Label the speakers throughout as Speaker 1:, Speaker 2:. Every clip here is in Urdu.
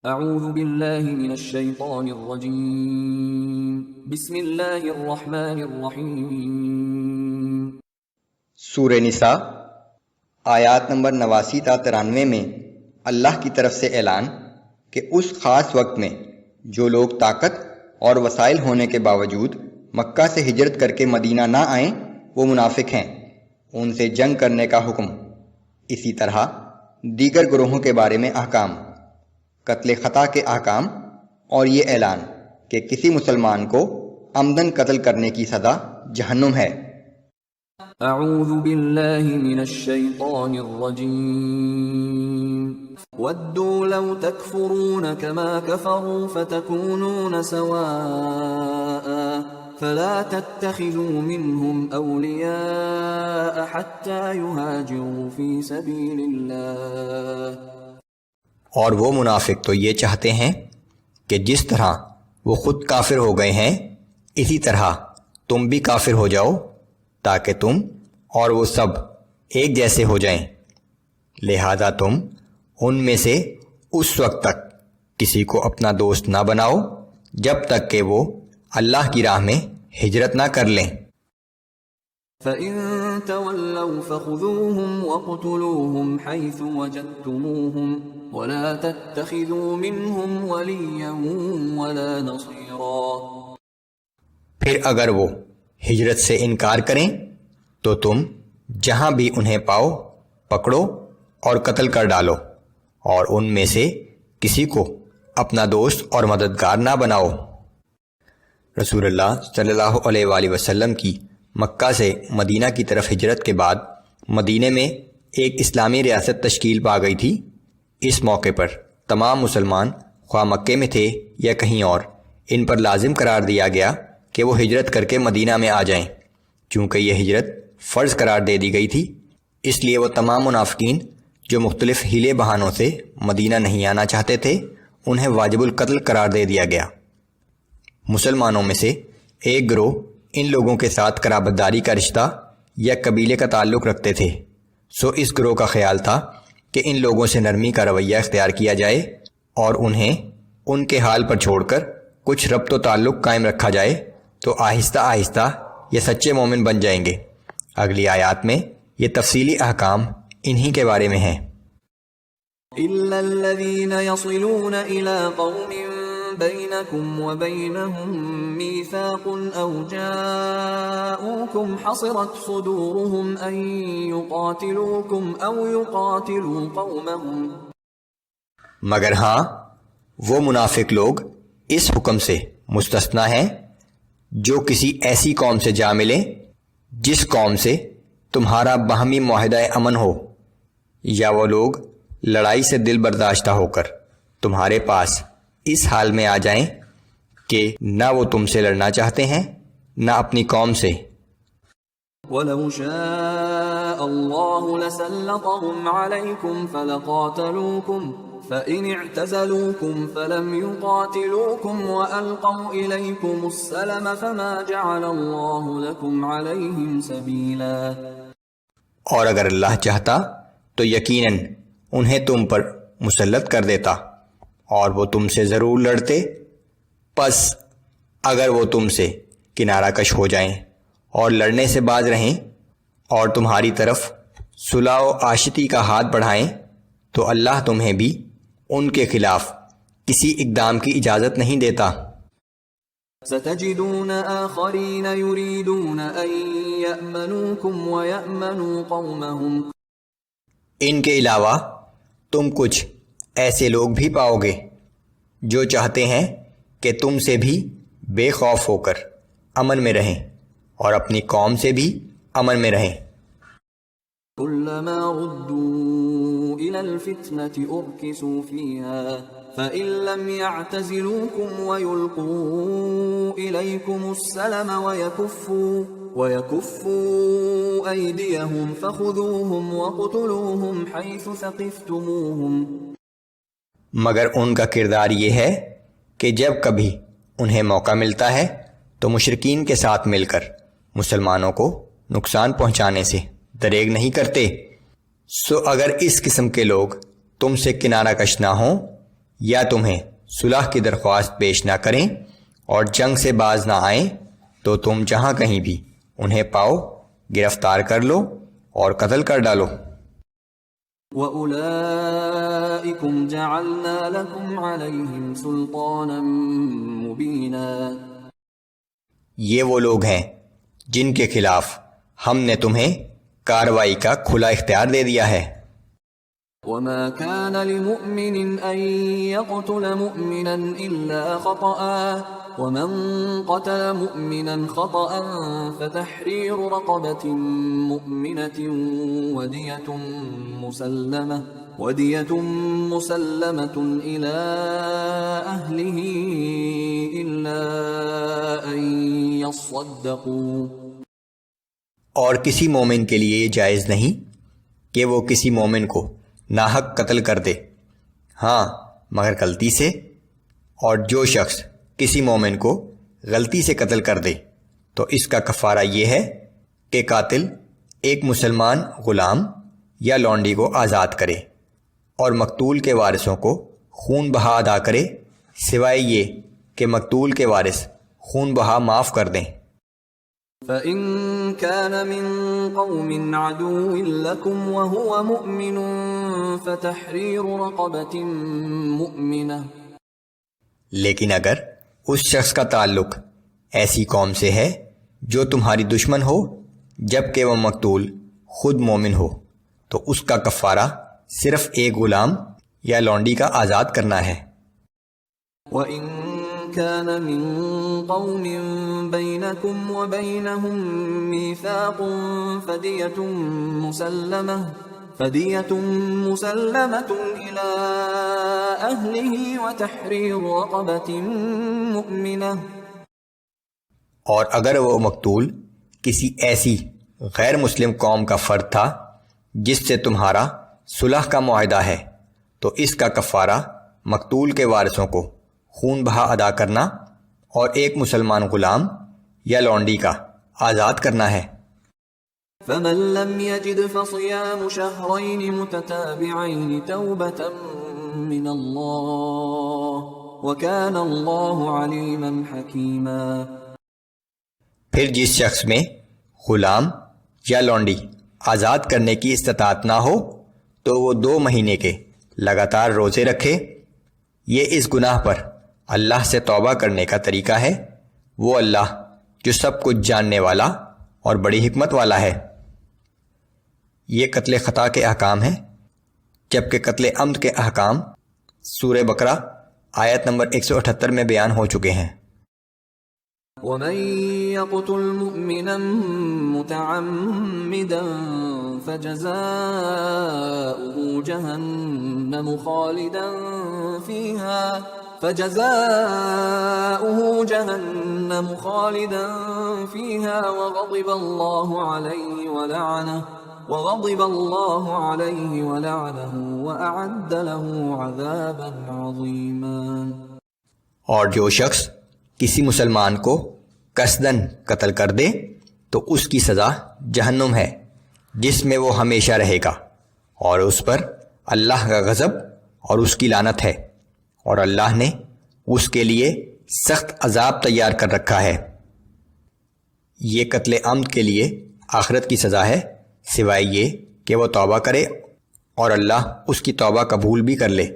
Speaker 1: اعوذ باللہ من الشیطان الرجیم بسم اللہ الرحمن الرحیم۔
Speaker 2: سورہ نساء آیات نمبر 89 تا 93 میں اللہ کی طرف سے اعلان کہ اس خاص وقت میں جو لوگ طاقت اور وسائل ہونے کے باوجود مکہ سے ہجرت کر کے مدینہ نہ آئیں وہ منافق ہیں، ان سے جنگ کرنے کا حکم۔ اسی طرح دیگر گروہوں کے بارے میں احکام، قتل خطا کے احکام، اور یہ اعلان کہ کسی مسلمان کو عمدن قتل کرنے کی سزا جہنم ہے۔
Speaker 1: اعوذ باللہ من الشیطان الرجیم ودوا لو تکفرون کما کفروا فتکونون سواء فلا تتخذوا منهم اولیاء حتى يهاجروا في سبیل اللہ۔
Speaker 2: اور وہ منافق تو یہ چاہتے ہیں کہ جس طرح وہ خود کافر ہو گئے ہیں اسی طرح تم بھی کافر ہو جاؤ تاکہ تم اور وہ سب ایک جیسے ہو جائیں، لہذا تم ان میں سے اس وقت تک کسی کو اپنا دوست نہ بناؤ جب تک کہ وہ اللہ کی راہ میں ہجرت نہ کر لیں۔
Speaker 1: فَإِن تَوَلَّوْا فَخُذُوهُمْ وَاقْتُلُوهُمْ حَيْثُ وَجَدتُّمُوهُمْ وَلَا تَتَّخِذُوا مِنْهُمْ وَلِيًّا وَلَا نَصِيرًا۔
Speaker 2: پھر اگر وہ ہجرت سے انکار کریں تو تم جہاں بھی انہیں پاؤ پکڑو اور قتل کر ڈالو، اور ان میں سے کسی کو اپنا دوست اور مددگار نہ بناؤ۔ رسول اللہ صلی اللہ علیہ وآلہ وسلم کی مکہ سے مدینہ کی طرف ہجرت کے بعد مدینہ میں ایک اسلامی ریاست تشکیل پا گئی تھی۔ اس موقع پر تمام مسلمان خواہ مکے میں تھے یا کہیں اور، ان پر لازم قرار دیا گیا کہ وہ ہجرت کر کے مدینہ میں آ جائیں۔ چونکہ یہ ہجرت فرض قرار دے دی گئی تھی، اس لیے وہ تمام منافقین جو مختلف ہیلے بہانوں سے مدینہ نہیں آنا چاہتے تھے انہیں واجب القتل قرار دے دیا گیا۔ مسلمانوں میں سے ایک گروہ ان لوگوں کے ساتھ قرابت داری کا رشتہ یا قبیلے کا تعلق رکھتے تھے، سو اس گروہ کا خیال تھا کہ ان لوگوں سے نرمی کا رویہ اختیار کیا جائے اور انہیں ان کے حال پر چھوڑ کر کچھ ربط و تعلق قائم رکھا جائے تو آہستہ آہستہ یہ سچے مومن بن جائیں گے۔ اگلی آیات میں یہ تفصیلی احکام انہی کے بارے میں ہیں۔
Speaker 1: إِلَّا الَّذِينَ يَصِلُونَ إِلَىٰ قَوْمٍ بَيْنَكُمْ وَبَيْنَهُم مِّيثَاقٌ أَوْ جَاءُوكُمْ حَصِرَتْ صُدُورُهُمْ أَن يُقَاتِلُوكُمْ أَوْ يُقَاتِلُوا قَوْمَهُمْ۔
Speaker 2: مگر ہاں وہ منافق لوگ اس حکم سے مستثنیٰ ہیں جو کسی ایسی قوم سے جا ملیں جس قوم سے تمہارا باہمی معاہدہ امن ہو، یا وہ لوگ لڑائی سے دل برداشتہ ہو کر تمہارے پاس اس حال میں آ جائیں کہ نہ وہ تم سے لڑنا چاہتے ہیں نہ اپنی قوم سے۔
Speaker 1: وَلَوْ شَاءَ اللَّهُ لَسَلَّطَهُمْ عَلَيْكُمْ فَلَقَاتَلُوكُمْ فَإِنِ اعْتَزَلُوكُمْ فَلَمْ يُقَاتِلُوكُمْ وَأَلْقَوْا إِلَيْكُمُ السَّلَمَ فَمَا جَعَلَ اللَّهُ لَكُمْ عَلَيْهِمْ سَبِيلًا۔
Speaker 2: اور اگر اللہ چاہتا تو یقیناً انہیں تم پر مسلط کر دیتا اور وہ تم سے ضرور لڑتے، پس اگر وہ تم سے کنارہ کش ہو جائیں اور لڑنے سے باز رہیں اور تمہاری طرف صلح و آشتی کا ہاتھ بڑھائیں تو اللہ تمہیں بھی ان کے خلاف کسی اقدام کی اجازت نہیں دیتا۔
Speaker 1: سَتَجِدُونَ آخَرِينَ يُرِيدُونَ أَن يَأْمَنُوكُمْ وَيَأْمَنُوا قَوْمَهُمْ۔
Speaker 2: ان کے علاوہ تم کچھ ایسے لوگ بھی پاؤ گے جو چاہتے ہیں کہ تم سے بھی بے خوف ہو کر امن میں رہیں اور اپنی قوم سے بھی امن میں رہیں۔
Speaker 1: كُلَّمَا رُدُّوا إِلَى الْفِتْنَةِ أُرْكِسُوا فِيهَا فَإِن لَّمْ يَعْتَزِلُوكُمْ وَيُلْقُوا إِلَيْكُمُ السَّلَمَ وَيَكُفُّوا أَيْدِيَهُمْ فَخُذُوهُمْ وَاقْتُلُوهُمْ حَيْثُ ثَقِفْتُمُوهُمْ۔
Speaker 2: مگر ان کا کردار یہ ہے کہ جب کبھی انہیں موقع ملتا ہے تو مشرکین کے ساتھ مل کر مسلمانوں کو نقصان پہنچانے سے دریغ نہیں کرتے۔ سو اگر اس قسم کے لوگ تم سے کنارہ کش نہ ہوں یا تمہیں صلح کی درخواست پیش نہ کریں اور جنگ سے باز نہ آئیں تو تم جہاں کہیں بھی انہیں پاؤ گرفتار کر لو اور قتل کر ڈالو۔
Speaker 1: وَأُولَئِكُمْ جَعَلْنَا لَكُمْ عَلَيْهِمْ سُلْطَانًا مُبِينًا،
Speaker 2: یہ وہ لوگ ہیں جن کے خلاف ہم نے تمہیں کارروائی کا کھلا اختیار دے دیا ہے۔
Speaker 1: وَمَا كَانَ لِمُؤْمِنٍ أَن يَقْتُلَ مُؤْمِنًا إِلَّا خَطَأً، وَمَن قَتَلَ مُؤْمِنًا خَطَأً فَتَحْرِيرُ رَقَبَةٍ مُؤْمِنَةٍ وَدِيَةٌ مُسَلَّمَةٌ إِلَىٰ أَهْلِهِ إِلَّا أَن يَصَّدَّقُوا،
Speaker 2: اور کسی مومن کے لیے یہ جائز نہیں کہ وہ کسی مومن کو ناحق قتل کر دے، ہاں مگر غلطی سے، اور جو شخص کسی مومن کو غلطی سے قتل کر دے تو اس کا کفارہ یہ ہے کہ قاتل ایک مسلمان غلام یا لونڈی کو آزاد کرے اور مقتول کے وارثوں کو خون بہا ادا کرے، سوائے یہ کہ مقتول کے وارث خون بہا معاف کر دیں۔
Speaker 1: فَإِن كَانَ مِن قَوْمٍ عَدُوٍّ لَكُمْ وَهُوَ مُؤْمِنٌ فَتَحْرِيرُ رَقَبَةٍ مُؤْمِنَةٍ،
Speaker 2: لیکن اگر اس شخص کا تعلق ایسی قوم سے ہے جو تمہاری دشمن ہو جبکہ وہ مقتول خود مومن ہو تو اس کا کفارہ صرف ایک غلام یا لونڈی کا آزاد کرنا ہے۔
Speaker 1: وَإِن كَانَ مِن قَوْمٍ بَيْنَكُمْ وَبَيْنَهُم مِّيثَاقٌ فَدِيَةٌ مُسَلَّمَةٌ إِلَىٰ أَهْلِهِ وَتَحْرِيرُ رَقَبَةٍ مُؤْمِنَةٍ،
Speaker 2: اور اگر وہ مقتول کسی ایسی غیر مسلم قوم کا فرد تھا جس سے تمہارا صلح کا معاہدہ ہے تو اس کا کفارہ مقتول کے وارثوں کو خون بہا ادا کرنا اور ایک مسلمان غلام یا لونڈی کا آزاد کرنا ہے۔
Speaker 1: فَمَن لَّمْ يَجِدْ فَصِيَامُ شَهْرَيْنِ مُتَتَابِعَيْنِ تَوْبَةً مِّنَ اللَّهِ وَكَانَ اللَّهُ عَلِيمًا حَكِيمًا،
Speaker 2: پھر جس شخص میں غلام یا لونڈی آزاد کرنے کی استطاعت نہ ہو تو وہ 2 مہینے کے لگاتار روزے رکھے، یہ اس گناہ پر اللہ سے توبہ کرنے کا طریقہ ہے، وہ اللہ جو سب کچھ جاننے والا اور بڑی حکمت والا ہے۔ یہ قتل خطا کے احکام ہیں، جبکہ قتل عمد کے احکام سورہ بقرہ آیت نمبر 178 میں بیان ہو چکے ہیں۔
Speaker 1: وَمَن يَقْتُلْ مُؤْمِنًا مُتَعَمِّدًا فَجَزَاؤُهُ جَهَنَّمُ خَالِدًا فِيهَا وَغَضِبَ اللَّهُ عَلَيْهِ وَلَعَنَهُ وَأَعَدَّ لَهُ عَذَابًا عَظِيمًا،
Speaker 2: اور جو شخص کسی مسلمان کو قصداً قتل کر دے تو اس کی سزا جہنم ہے جس میں وہ ہمیشہ رہے گا، اور اس پر اللہ کا غضب اور اس کی لعنت ہے، اور اللہ نے اس کے لیے سخت عذاب تیار کر رکھا ہے۔ یہ قتل عمد کے لیے آخرت کی سزا ہے، سوائے یہ کہ وہ توبہ کرے اور اللہ اس کی توبہ قبول بھی کر لے،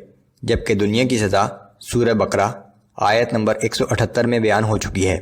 Speaker 2: جبکہ دنیا کی سزا سورہ بقرہ آیت نمبر 178 میں بیان ہو چکی ہے۔